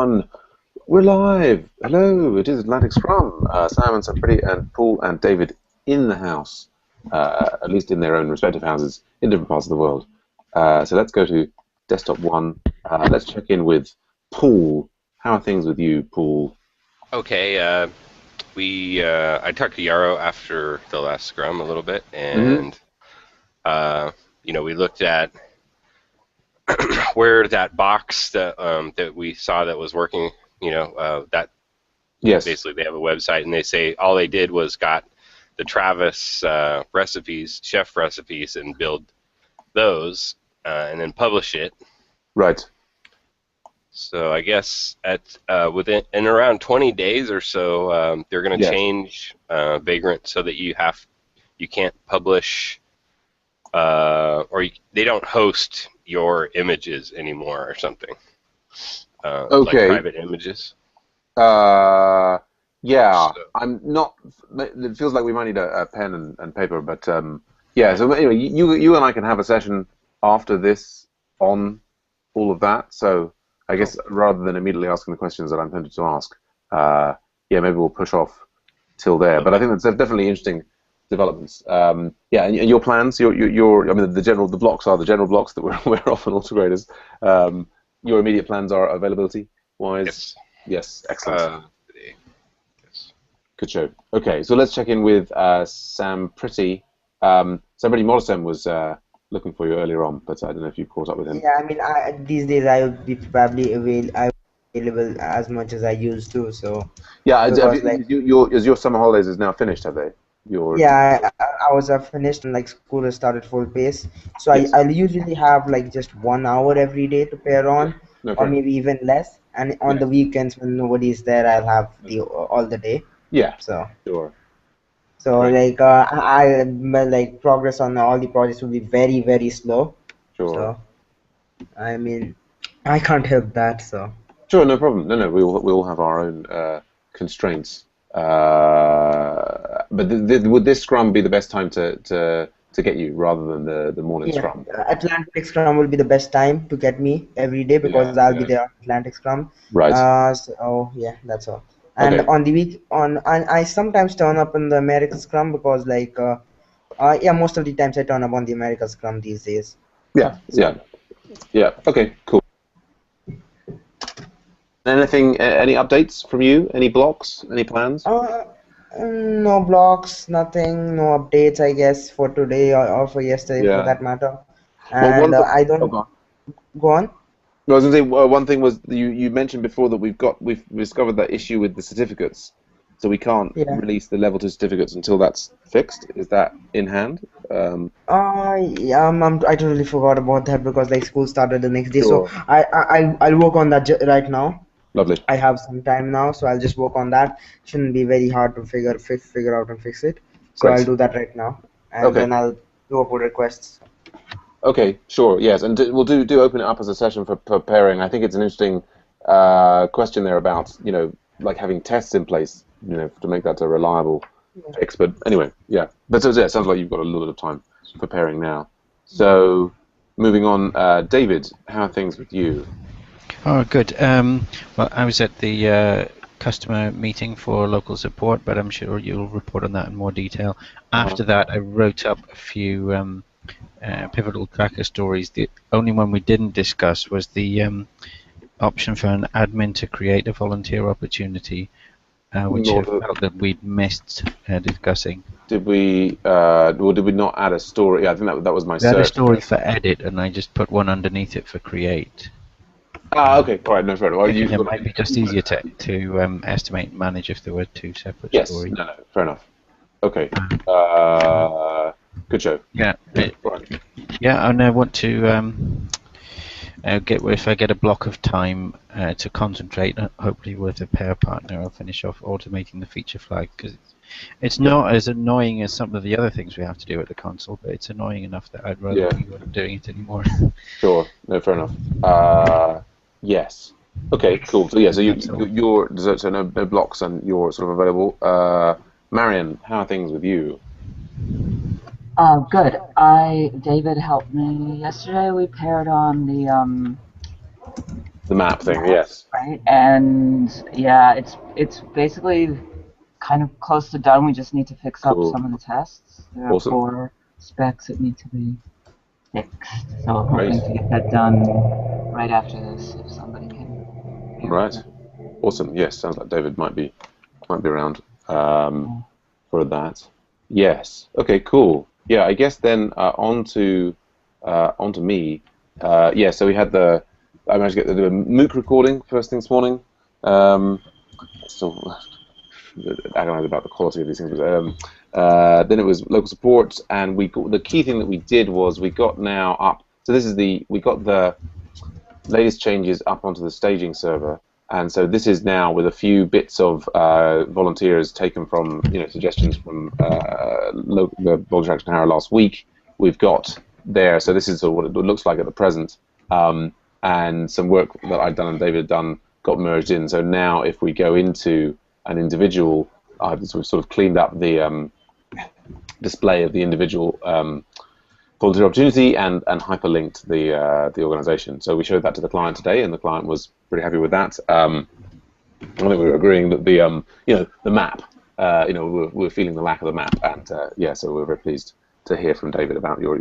everyone. We're live. Hello, it is AtlanticScrum. Sam and Pretty and Paul and David in the house, at least in their own respective houses in different parts of the world. So let's go to desktop one. Let's check in with Paul. How are things with you, Paul? Okay, I talked to Yarrow after the last scrum a little bit, and we looked at where that box that we saw that was working. That Yes. basically they have a website, and they say all they did was got the Travis recipes, chef recipes, and build those, and then publish it. Right. So I guess in around 20 days or so, they're going to change Vagrant so that you can't publish they don't host your images anymore or something. Like private images. Yeah. So. I'm not. It feels like we might need a pen and paper, but yeah. So anyway, you and I can have a session after this on all of that. So I guess rather than immediately asking the questions that I'm tempted to ask, yeah, maybe we'll push off till there. Okay. But I think that's definitely interesting developments. Yeah, and your plans, I mean, the blocks are the general blocks that we're often integrators. Your immediate plans are availability wise. Yes, excellent. Yes. Good show. Okay, so let's check in with Sam Pretty. Sam Pretty Morrison was looking for you earlier on, but I don't know if you caught up with him. Yeah, I mean, these days I would be probably available as much as I used to. So yeah, your summer holidays is now finished, have they? Yeah, I was finished and like school has started full pace. So yes. I usually have like just 1 hour every day to pair on, or maybe even less. And on the weekends when nobody is there, I'll have all the day. Yeah. So sure. So like I like progress on all the projects will be very, very slow. Sure. So I mean, I can't help that. So sure, no problem. No, we all have our own constraints. But would this scrum be the best time to get you rather than the morning scrum? AtlanticScrum will be the best time to get me every day because I'll be there on AtlanticScrum. Right. So yeah, that's all. And on the week I sometimes turn up in the American Scrum because like yeah, most of the times I turn up on the American Scrum these days. Yeah. Okay, cool. Anything? Any updates from you? Any blocks? Any plans? No blocks, nothing, no updates, I guess, for today or for yesterday, for that matter. And I don't. Go on. No, I was going to say one thing was you mentioned before that we've discovered that issue with the certificates, so we can't release the level 2 certificates until that's fixed. Is that in hand? Yeah, I totally forgot about that because like school started the next day, so I'll work on that right now. Lovely. I have some time now, so I'll just work on that. Shouldn't be very hard to figure out and fix it. So I'll do that right now, and then I'll do up with requests. Okay, sure, yes, and we'll do open it up as a session for pairing. I think it's an interesting question there about like having tests in place, to make that a reliable fix. But anyway, yeah. But so it sounds like you've got a little bit of time for pairing now. So moving on, David, how are things with you? Oh, good. Well, I was at the customer meeting for local support, but I'm sure you'll report on that in more detail. After that, I wrote up a few pivotal tracker stories. The only one we didn't discuss was the option for an admin to create a volunteer opportunity, which I felt that we'd missed discussing. Did we not add a story? I think that was my search. I had a story for edit, and I just put one underneath it for create. Okay, all right, no, fair enough. It might be just easier to estimate and manage if there were two separate stories. No, fair enough. Okay. Good show. Yeah. Yeah, and I want to if I get a block of time to concentrate, hopefully with a pair partner, I'll finish off automating the feature flag because it's not as annoying as some of the other things we have to do at the console, but it's annoying enough that I'd rather we weren't doing it anymore. Sure. No, fair enough. Yes. Okay, cool. So yeah, so so no blocks and you're sort of available. Marion, how are things with you? Good. David helped me yesterday. We paired on The map thing, yes. Right, and yeah, it's basically kind of close to done. We just need to fix up some of the tests. There are Awesome. 4 specs that need to be fixed, so I'm Great. hoping to get that done right after this, if somebody can. Right. Awesome. Yes, sounds like David might be around for that. Yes. Okay. Cool. Yeah. I guess then on to me. Yeah. So we had I managed to get the MOOC recording first thing this morning. Still agonized about the quality of these things. But, then it was local support, and the key thing that we did was we got now up. So we got the latest changes up onto the staging server, and so this is now with a few bits of volunteers taken from suggestions from the Volunteer Action Harrow last week. We've got there. So this is what it looks like at the present, and some work that I'd done and David had done got merged in. So now if we go into an individual, so we've sort of cleaned up the display of the individual volunteer opportunity and hyperlinked the organization. So we showed that to the client today, and the client was pretty happy with that. I think we were agreeing that the map, we were feeling the lack of the map, and so we're very pleased to hear from David about your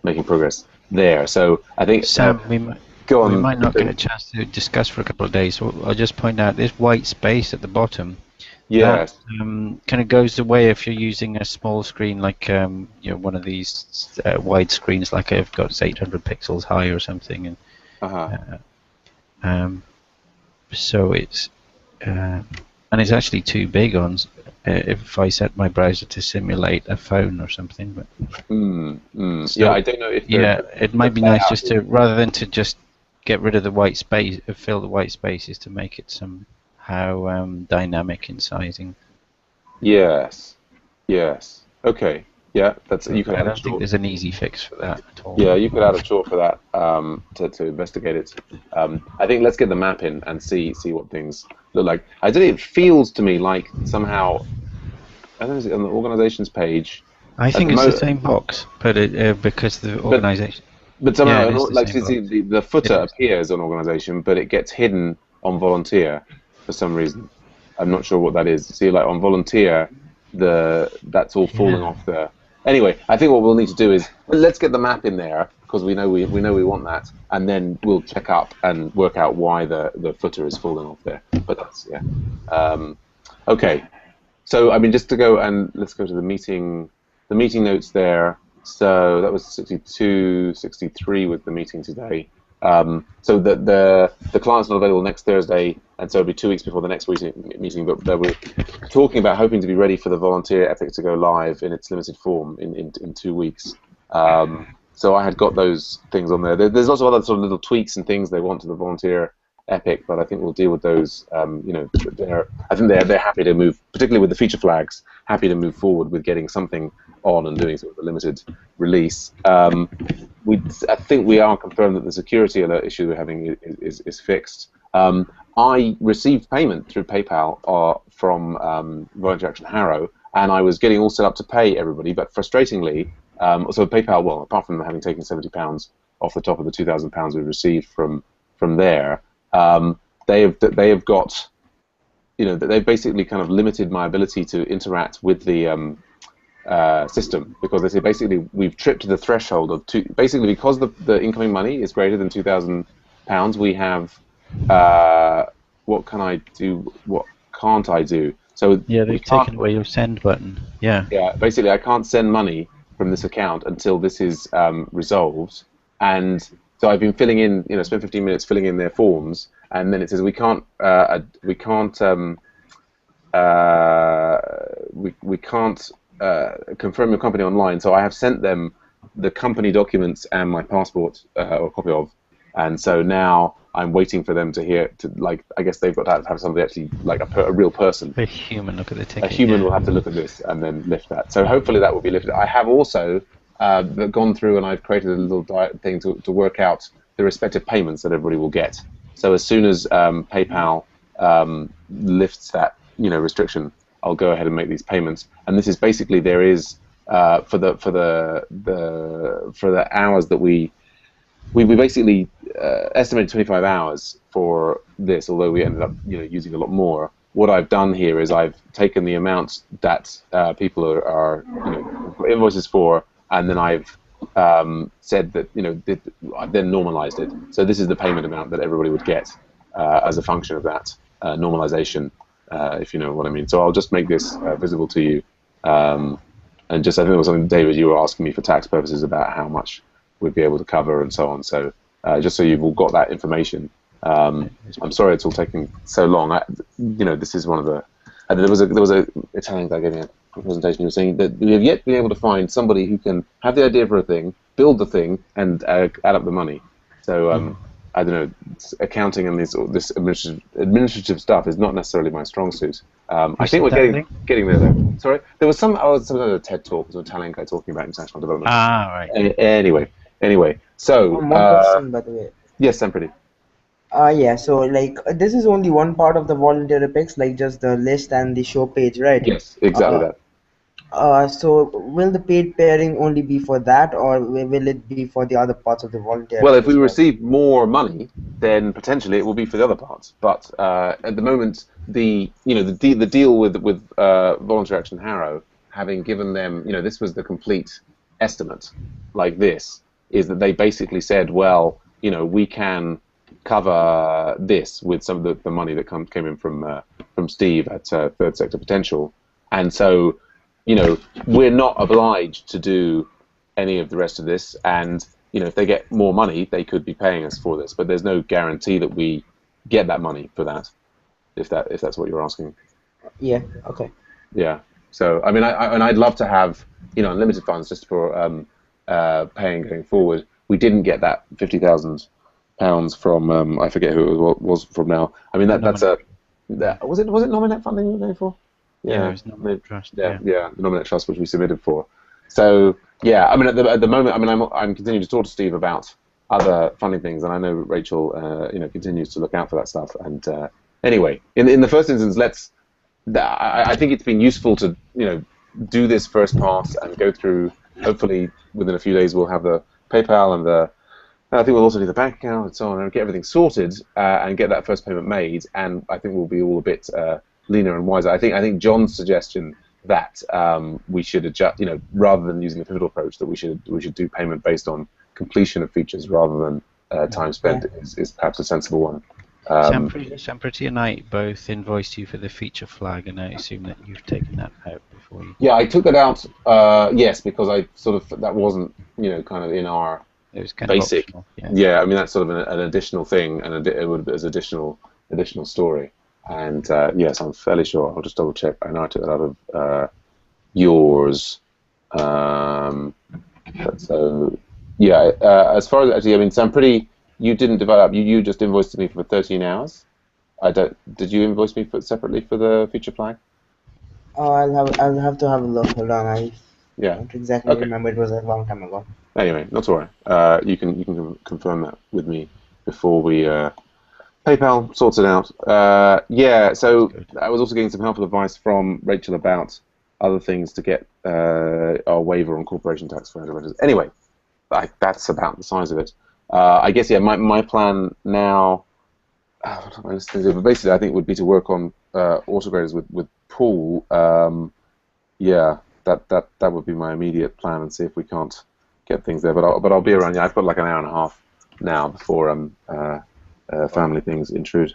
making progress there. So I think Sam, we might not get a chance to discuss for a couple of days. So I'll just point out this white space at the bottom. Yes. That kind of goes away if you're using a small screen like one of these wide screens, like I've got 800 pixels high or something, and so it's and it's actually too big on if I set my browser to simulate a phone or something. But so, I don't know if it might be nice just to, rather than to just get rid of the white space, fill the white spaces, to make it somehow dynamic in sizing. Yes. Okay. Yeah, you can. I don't think there's an easy fix for that at all. Yeah, you could add a chore for that to investigate it. I think let's get the map in and see what things look like. I don't know, it feels to me like somehow, I don't know, is it on the organizations page? I think it's the same box, but because the organization. But somehow, the footer appears on organization, but it gets hidden on volunteer for some reason. I'm not sure what that is. See, like on volunteer, that's all falling off the. Anyway, I think what we'll need to do is let's get the map in there, because we know we want that, and then we'll check up and work out why the footer is falling off there. But that's okay. So I mean, just to go and let's go to the meeting notes there. So that was 62, 63 with the meeting today. So the client's not available next Thursday, and so it'll be 2 weeks before the next meeting. But we're talking about hoping to be ready for the volunteer epic to go live in its limited form in 2 weeks. So I had got those things on there. There's lots of other sort of little tweaks and things they want to the volunteer epic, but I think we'll deal with those. I think they're happy to move, particularly with the feature flags, happy to move forward with getting something on and doing sort of a limited release. I think we are confirmed that the security alert issue we're having is fixed. I received payment through PayPal from Volunteer Action Harrow, and I was getting all set up to pay everybody, but frustratingly, so PayPal, well, apart from having taken £70 off the top of the £2,000 we received from there, they have got, they've basically kind of limited my ability to interact with the system, because they say basically we've tripped the threshold of basically because the incoming money is greater than £2,000, we have what can I do, what can't I do? So they've taken away your send button. Yeah, basically I can't send money from this account until this is resolved, and so I've been filling in, spent 15 minutes filling in their forms, and then it says we can't confirm your company online. So I have sent them the company documents and my passport, or a copy of, and so now I'm waiting for them to hear. I guess they've got to have somebody actually, like a real person. A human look at the ticket. A human will have to look at this and then lift that. So hopefully that will be lifted. I have also gone through and I've created a little thing to work out the respective payments that everybody will get. So as soon as PayPal lifts that restriction, I'll go ahead and make these payments. And this is basically, there is for the hours that we we basically estimated 25 hours for this, although we ended up using a lot more. What I've done here is I've taken the amount that people are invoices for, and then I've said that then normalized it. So this is the payment amount that everybody would get as a function of that normalization, if you know what I mean. So I'll just make this visible to you, and just I think it was something, David, you were asking me for tax purposes about how much we'd be able to cover and so on. So just so you've all got that information. I'm sorry it's all taking so long. This is one of the. There was a Italian guy giving a presentation who was saying that we have yet been able to find somebody who can have the idea for a thing, build the thing, and add up the money. So I don't know, accounting and this administrative stuff is not necessarily my strong suit. I think we're getting there though. Sorry, there was some other TED talk, was an Italian guy talking about international development. Right. Anyway, so one question, by the way. Yes, I'm pretty. Yeah, so like this is only one part of the volunteer epics, like just the list and the show page, right? Yes, exactly that. So will the paid pairing only be for that, or will it be for the other parts of the volunteer? Well, if we receive more money, then potentially it will be for the other parts. But at the moment, the deal with Voluntary Action Harrow, having given them, this was the complete estimate, like this, is that they basically said, well, we can cover this with some of the money that came in from Steve at Third Sector Potential, and so we're not obliged to do any of the rest of this, and if they get more money, they could be paying us for this, but there's no guarantee that we get that money for that, if that's what you're asking. Yeah. Okay. Yeah. So I mean, I'd love to have unlimited funds just for paying going forward. We didn't get that £50,000 from I forget who it was from now. I mean was it Nominate funding you were going for? Yeah, it was Nominate Trust. Yeah, the Nominate Trust, which we submitted for. So yeah, I mean at the moment, I mean I'm continuing to talk to Steve about other funding things, and I know Rachel continues to look out for that stuff. And anyway, in the first instance, I think it's been useful to do this first pass and go through. Hopefully within a few days we'll have the PayPal and I think we'll also do the bank account and so on, and get everything sorted and get that first payment made. And I think we'll be all a bit leaner and wiser. I think John's suggestion that we should adjust, rather than using the pivotal approach, that we should do payment based on completion of features rather than time spent is perhaps a sensible one. Sampriti and I both invoiced you for the feature flag, and I assume that you've taken that out before you. Yeah, I took that out. Yes, because I that wasn't kind of in our. It was kind basic. Of optional, yeah, I mean that's sort of an additional thing, and it would be as additional story. And yes, I'm fairly sure. I'll just double check. I know I took it out of yours. So yeah, as far as actually, I mean, Sam, you didn't develop. You just invoiced me for 13 hours. Did you invoice me separately for the feature flag? I'll have to have a look. Hold on, I Yeah. don't exactly remember. It was a long time ago. Anyway, not to worry. You can confirm that with me before we PayPal sorts it out. Yeah. So I was also getting some helpful advice from Rachel about other things to get our waiver on corporation tax for individuals. Anyway, that's about the size of it. I guess my plan now. But basically, I think would be to work on autograders with Paul. Yeah. That would be my immediate plan, and see if we can't get things there. But I'll be around. Yeah, I've got like an hour and a half now before family things intrude.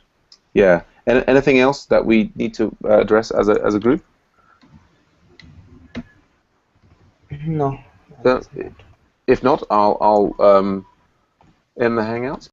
Yeah. And anything else that we need to address as a group? No. If not, I'll end the hangout.